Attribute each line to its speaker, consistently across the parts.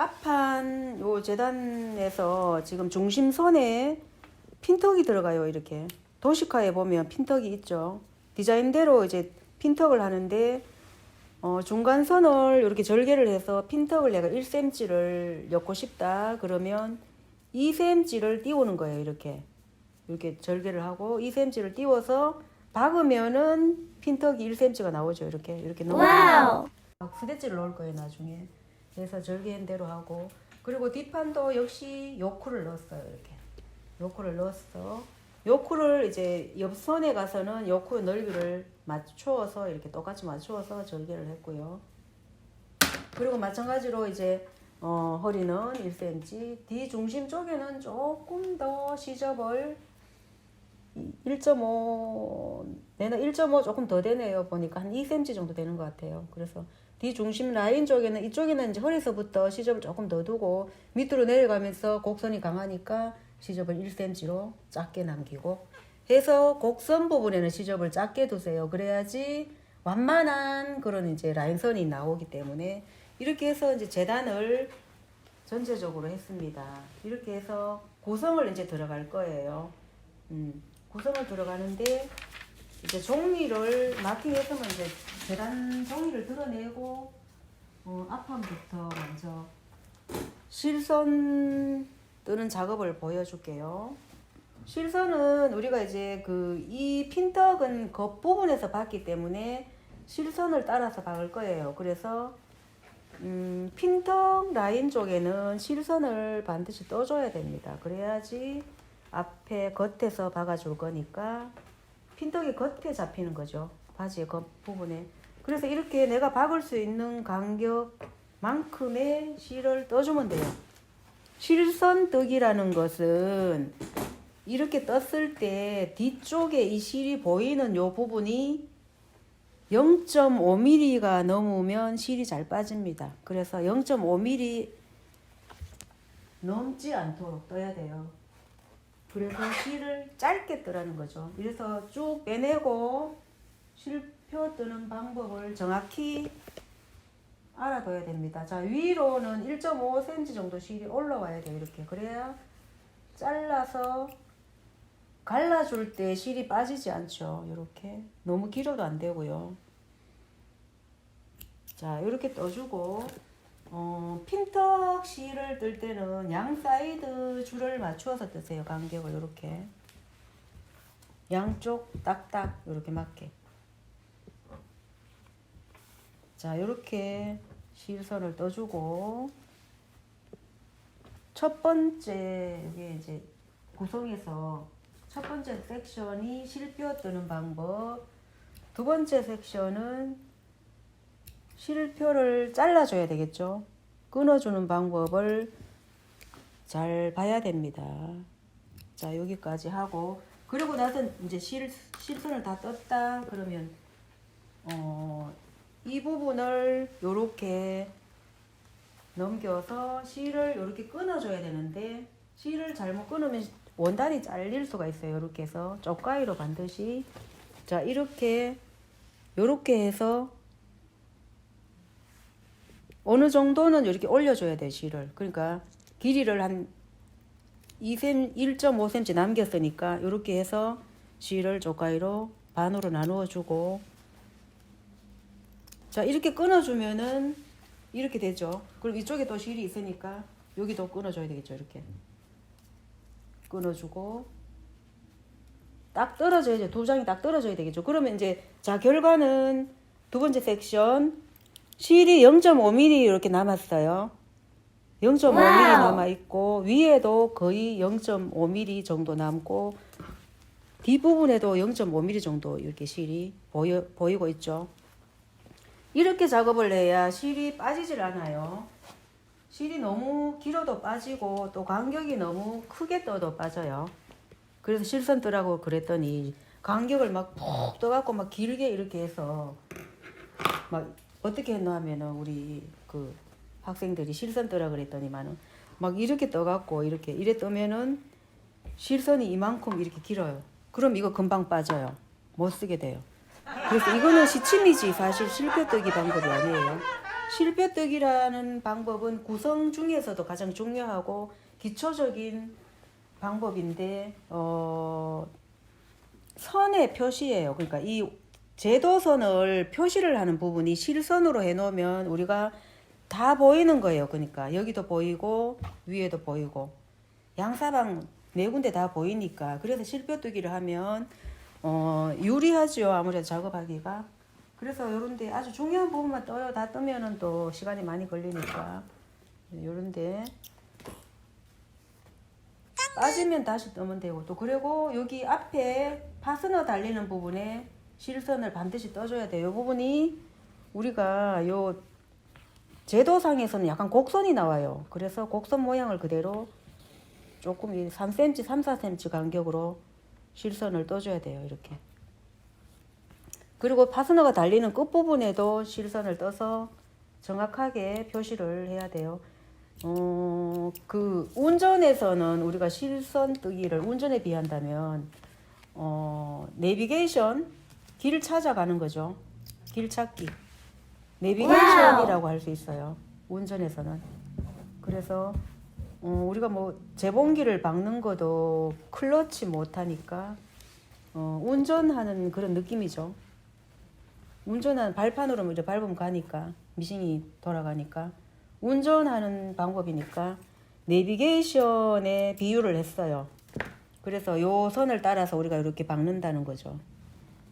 Speaker 1: 앞판 요 재단에서 지금 중심선에 핀턱이 들어가요. 이렇게 도시카에 보면 핀턱이 있죠. 디자인대로 이제 핀턱을 하는데 중간선을 이렇게 절개를 해서 핀턱을 내가 1cm를 엮고 싶다 그러면 2cm를 띄우는 거예요. 이렇게 절개를 하고 2cm를 띄워서 박으면은 핀턱이 1cm가 나오죠. 이렇게 넣으면 스대지를 넣을 거예요. 나중에. 그래서 절개한 대로 하고, 그리고 뒷판도 역시 요크를 넣었어요. 이렇게 요크를 넣었어. 요크를 이제 옆선에 가서는 요크 넓이를 맞추어서 이렇게 똑같이 맞추어서 절개를 했고요. 그리고 마찬가지로 이제 허리는 1cm, 뒤 중심 쪽에는 조금 더 시접을 1.5, 내는 1.5 조금 더 되네요. 보니까 한 2cm 정도 되는 것 같아요. 그래서 뒤 중심 라인 쪽에는, 이쪽에는 이제 허리서부터 시접을 조금 더 두고 밑으로 내려가면서 곡선이 강하니까 시접을 1cm로 작게 남기고 해서 곡선 부분에는 시접을 작게 두세요. 그래야지 완만한 그런 이제 라인선이 나오기 때문에 이렇게 해서 이제 재단을 전체적으로 했습니다. 이렇게 해서 구성을 이제 들어갈 거예요. 구성을 들어가는데 이제 종이를 마킹해서는 이제 재단 종이를 드러내고 앞판부터 먼저 실선 뜨는 작업을 보여줄게요. 실선은 우리가 이제 이 핀턱은 겉부분에서 봤기 때문에 실선을 따라서 박을 거예요. 그래서 핀턱 라인 쪽에는 실선을 반드시 떠줘야 됩니다. 그래야지 앞에 겉에서 박아줄 거니까 핀턱이 겉에 잡히는 거죠. 바지의 겉부분에. 그래서 이렇게 내가 박을 수 있는 간격만큼의 실을 떠주면 돼요. 실선 뜨기라는 것은 이렇게 떴을 때 뒤쪽에 이 실이 보이는 요 부분이 0.5mm가 넘으면 실이 잘 빠집니다. 그래서 0.5mm 넘지 않도록 떠야 돼요. 그래서 실을 짧게 뜨라는 거죠. 이래서 쭉 빼내고 실표 뜨는 방법을 정확히 알아둬야 됩니다. 자, 위로는 1.5cm 정도 실이 올라와야 돼요. 이렇게. 그래야 잘라서 갈라줄 때 실이 빠지지 않죠. 이렇게. 너무 길어도 안 되고요. 자, 이렇게 떠주고 핀턱 실을 뜰 때는 양 사이드 줄을 맞추어서 뜨세요. 간격을 이렇게 양쪽 딱딱 이렇게 맞게. 자, 이렇게 실선을 떠주고 첫 번째 여기 이제 구성에서 첫 번째 섹션이 실뼈 뜨는 방법, 두 번째 섹션은 실표를 잘라줘야 되겠죠. 끊어주는 방법을 잘 봐야 됩니다. 자, 여기까지 하고, 그리고 나서 이제 실선을 다 떴다 그러면 이 부분을 요렇게 넘겨서 실을 요렇게 끊어줘야 되는데, 실을 잘못 끊으면 원단이 잘릴 수가 있어요. 요렇게 해서 쪽가위로 반드시, 자, 요렇게 해서 어느 정도는 이렇게 올려줘야 돼요. 실을. 그러니까 길이를 한 1.5cm 남겼으니까 이렇게 해서 실을 쪽가위로 반으로 나누어 주고, 자, 이렇게 끊어주면은 이렇게 되죠. 그리고 이쪽에 또 실이 있으니까 여기도 끊어줘야 되겠죠. 이렇게 끊어주고 딱 떨어져야죠. 두 장이 딱 떨어져야 되겠죠. 그러면 이제 자, 결과는 두 번째 섹션 실이 0.5mm 이렇게 남았어요. 0.5mm 남아있고 위에도 거의 0.5mm 정도 남고 뒷부분에도 0.5mm 정도 이렇게 실이 보이고 있죠. 이렇게 작업을 해야 실이 빠지질 않아요. 실이 너무 길어도 빠지고 또 간격이 너무 크게 떠도 빠져요. 그래서 실선 뜨라고 그랬더니 간격을 막 푹 떠갖고 막 길게 이렇게 해서 막 어떻게 했나 하면은 우리 학생들이 실선 뜨라 그랬더니만은 막 이렇게 떠갖고 이래 뜨면은 실선이 이만큼 이렇게 길어요. 그럼 이거 금방 빠져요. 못 쓰게 돼요. 그래서 이거는 시침이지 사실 실표 뜨기 방법이 아니에요. 실뼈뜨기라는 방법은 구성 중에서도 가장 중요하고 기초적인 방법인데 선의 표시예요. 그러니까 이 제도선을 표시를 하는 부분이 실선으로 해놓으면 우리가 다 보이는 거예요. 그러니까 여기도 보이고 위에도 보이고 양사방 네 군데 다 보이니까 그래서 실뼈뜨기를 하면 유리하죠. 아무래도 작업하기가. 그래서 요런데 아주 중요한 부분만 떠요. 다 뜨면은 또 시간이 많이 걸리니까 요런데 빠지면 다시 뜨면 되고 또 그리고 여기 앞에 파스너 달리는 부분에 실선을 반드시 떠줘야 돼요. 이 부분이 우리가 요 제도상에서는 약간 곡선이 나와요. 그래서 곡선 모양을 그대로 조금 3cm, 3, 4cm 간격으로 실선을 떠줘야 돼요. 이렇게. 그리고 파스너가 달리는 끝부분에도 실선을 떠서 정확하게 표시를 해야 돼요. 그 운전에서는 우리가 실선 뜨기를 운전에 비한다면 내비게이션 길 찾아가는 거죠. 길 찾기. 내비게이션이라고 할 수 있어요. 운전에서는. 그래서 우리가 뭐 재봉기를 박는 것도 클러치 못 하니까 운전하는 그런 느낌이죠. 운전하는 발판으로 이제 밟으면 가니까 미싱이 돌아가니까 운전하는 방법이니까 내비게이션에 비유를 했어요. 그래서 요 선을 따라서 우리가 이렇게 박는다는 거죠.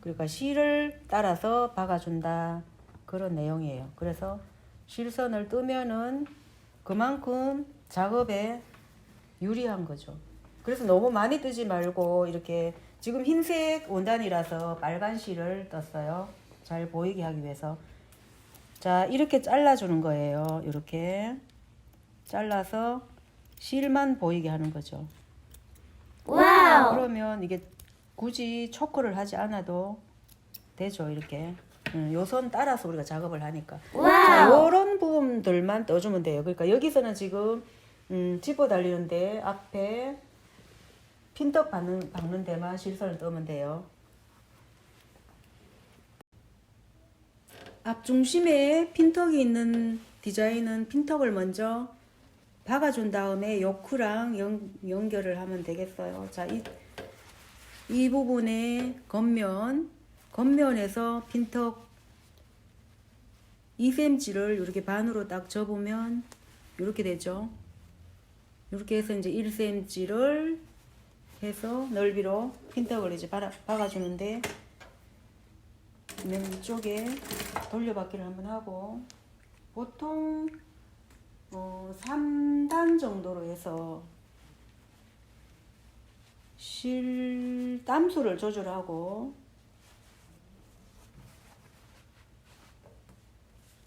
Speaker 1: 그러니까 실을 따라서 박아준다 그런 내용이에요. 그래서 실선을 뜨면은 그만큼 작업에 유리한 거죠. 그래서 너무 많이 뜨지 말고 이렇게 지금 흰색 원단이라서 빨간 실을 떴어요. 잘 보이게 하기 위해서. 자, 이렇게 잘라주는 거예요. 이렇게 잘라서 실만 보이게 하는 거죠. 와우. 그러면 이게 굳이 초크를 하지 않아도 되죠. 이렇게 요 선 따라서 우리가 작업을 하니까. 자, 요런 부분들만 떠주면 돼요. 그러니까 여기서는 지금 지퍼 달리는데 앞에 핀떡 박는 데만 실선을 떠면 돼요. 앞중심에 핀턱이 있는 디자인은 핀턱을 먼저 박아준 다음에 요크랑 연결을 하면 되겠어요. 자, 이 부분에 겉면에서 핀턱 2cm를 이렇게 반으로 딱 접으면 이렇게 되죠. 이렇게 해서 이제 1cm를 해서 넓이로 핀턱을 이제 박아주는데 왼쪽에 돌려받기를 한번 하고 보통 3단 정도로 해서 실 땀수를 조절하고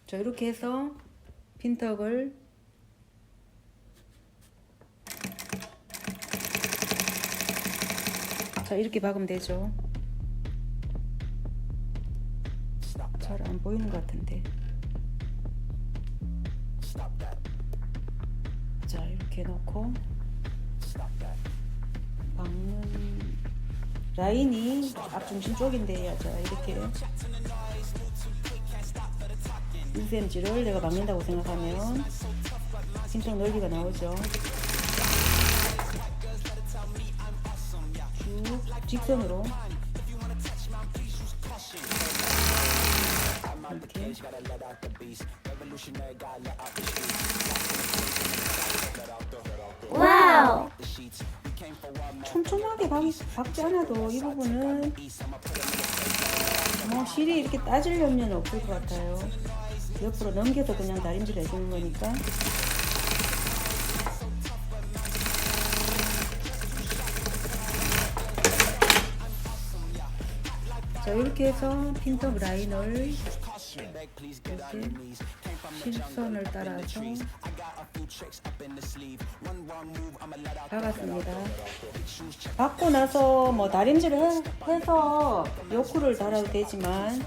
Speaker 1: 자 이렇게 해서 핀턱을 자 이렇게 박으면 되죠. 잘 안 보이는 것 같은데. 자 이렇게 놓고 박는 라인이 앞중심 쪽인데 자 이렇게 1cm를 내가 박는다고 생각하면 핀턱 넓이가 나오죠. 쭉 직선으로 이렇게 와우. 촘촘하게 박지 않아도 이 부분은 뭐 실이 이렇게 따질 염려는 없을 것 같아요. 옆으로 넘겨서 그냥 다림질 해주는 거니까. 자 이렇게 해서 핀턱 라인을 이렇게 실선을 따라서 박았습니다. 박고 나서 뭐 다림질을 해서 요크를 달아도 되지만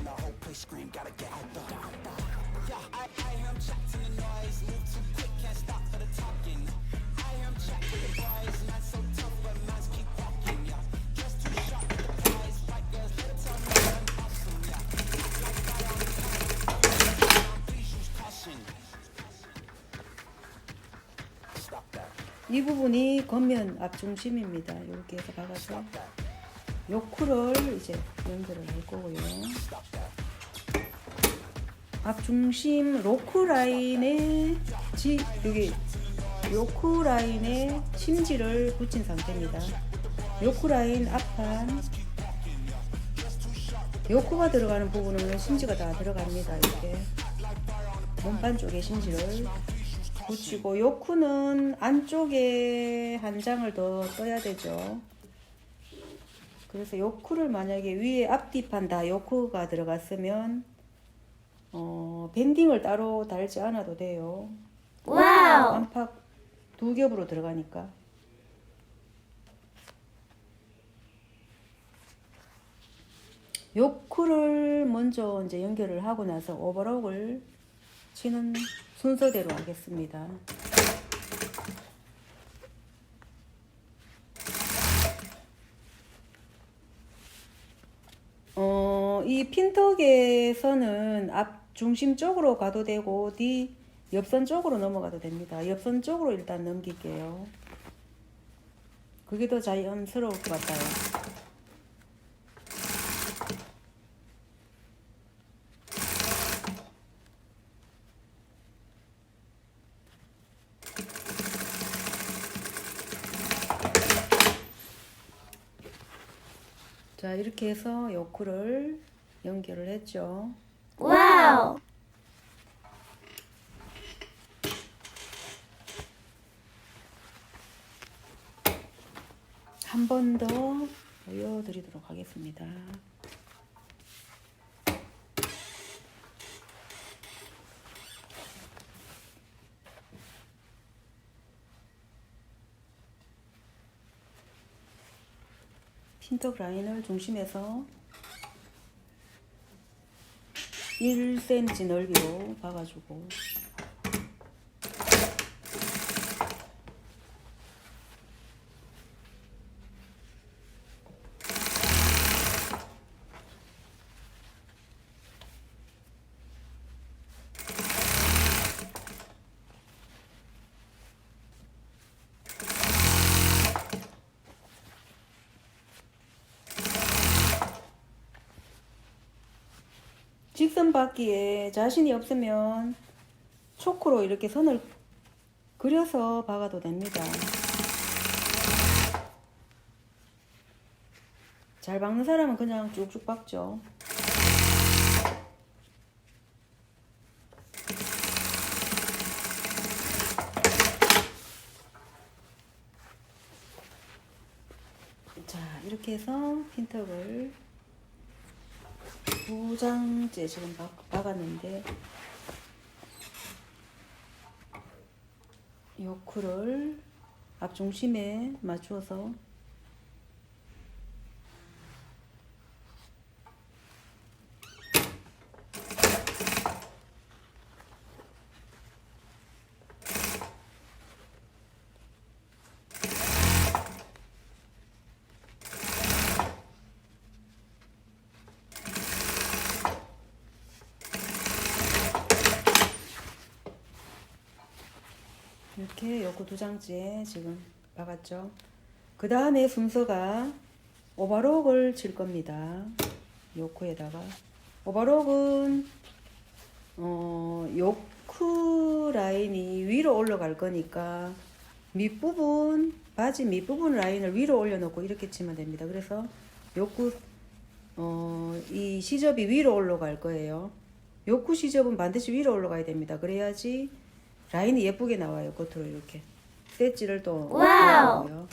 Speaker 1: 이 부분이 겉면 앞중심입니다. 이렇게 해서 박아서 요크를 이제 연결을 할 거고요. 앞중심 로크 라인에 여기 요크 라인에 심지를 붙인 상태입니다. 요크 라인 앞판 요크가 들어가는 부분은 심지가 다 들어갑니다. 이렇게 몸판 쪽에 심지를 붙이고 요크는 안쪽에 한 장을 더 떠야 되죠. 그래서 요크를 만약에 위에 앞뒤판 다 요크가 들어갔으면 밴딩을 따로 달지 않아도 돼요.
Speaker 2: 와우.
Speaker 1: 안팎 두 겹으로 들어가니까. 요크를 먼저 이제 연결을 하고 나서 오버록을 치는 순서대로 하겠습니다. 이 핀턱에서는 앞 중심 쪽으로 가도 되고 뒤 옆선 쪽으로 넘어가도 됩니다. 옆선 쪽으로 일단 넘길게요. 그게 더 자연스러울 것 같아요. 자, 이렇게 해서 요크를 연결을 했죠.
Speaker 2: 와우.
Speaker 1: 한 번 더 보여드리도록 하겠습니다. 핀턱 라인을 중심에서 1cm 넓이로 박아주고 직선 박기에 자신이 없으면 초크로 이렇게 선을 그려서 박아도 됩니다. 잘 박는 사람은 그냥 쭉쭉 박죠. 자, 이렇게 해서 핀턱을 2장째 지금 박았는데 요크를 앞중심에 맞추어서 이렇게 요크 2장째 지금 박았죠. 그 다음에 순서가 오버록을 칠 겁니다. 요크에다가 오버록은 요크 라인이 위로 올라갈 거니까 밑부분 바지 밑부분 라인을 위로 올려놓고 이렇게 치면 됩니다. 그래서 요크 이 시접이 위로 올라갈 거예요. 요크 시접은 반드시 위로 올라가야 됩니다. 그래야지 라인이 예쁘게 나와요. 겉으로 이렇게 셋지를 또
Speaker 2: 와우.
Speaker 1: 넣고요.